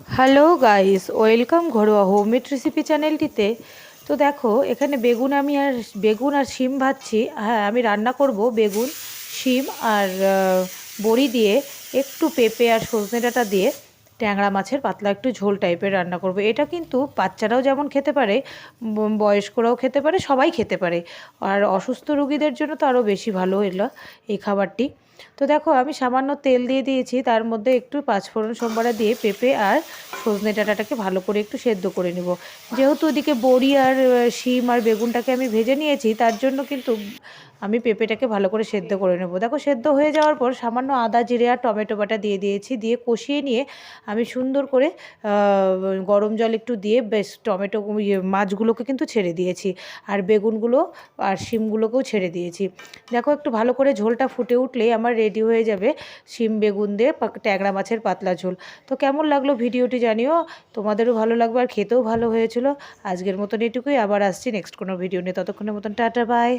Hello guys, welcome ঘরোয়া homemade recipe চ্যানেলটিতে। তো দেখো, এখানে বেগুন আর শিম ভাজছি। হ্যাঁ, আমি রান্না করব বেগুন, শিম আর বড়ি দিয়ে, একটু পেঁপে আর সজনে ডাঁটা দিয়ে ট্যাংরা মাছের পাতলা একটু ঝোল টাইপের রান্না করব। এটা কিন্তু বাচ্চারাও যেমন খেতে পারে, বয়স্করাও খেতে পারে, সবাই খেতে পারে। আর অসুস্থ রোগীদের জন্য তো আরও বেশি ভালো এই খাবারটি। তো দেখো, আমি সামান্য তেল দিয়ে দিয়েছি, তার মধ্যে একটু পাঁচফোড়ন সম্বারা দিয়ে পেঁপে আর সজনে ডাঁটাটাকে ভালো করে একটু সেদ্ধ করে নেব। যেহেতু ওদিকে বড়ি আর শিম আর বেগুনটাকে আমি ভেজে নিয়েছি, তার জন্য কিন্তু আমি পেঁপেটাকে ভালো করে সেদ্ধ করে নেব। দেখো, সেদ্ধ হয়ে যাওয়ার পর সামান্য আদা জিরে আর টমেটো বাটা দিয়ে দিয়েছি, দিয়ে কষিয়ে নিয়ে আমি সুন্দর করে গরম জল একটু দিয়ে বেশ মাছগুলোকে কিন্তু ছেড়ে দিয়েছি, আর বেগুনগুলো আর শিমগুলোকেও ছেড়ে দিয়েছি। দেখো, একটু ভালো করে ঝোলটা ফুটে উঠলেই আমার রেডি হয়ে যাবে শিম বেগুন দিয়ে ট্যাংরা মাছের পাতলা ঝোল। তো কেমন লাগলো ভিডিওটি জানিও, তোমাদেরও ভালো লাগবে আর খেতেও ভালো হয়েছিল। আজকের মতন এটুকুই, আবার আসছি নেক্সট কোনো ভিডিও নিয়ে। ততক্ষণের মতন টাটা, বাই।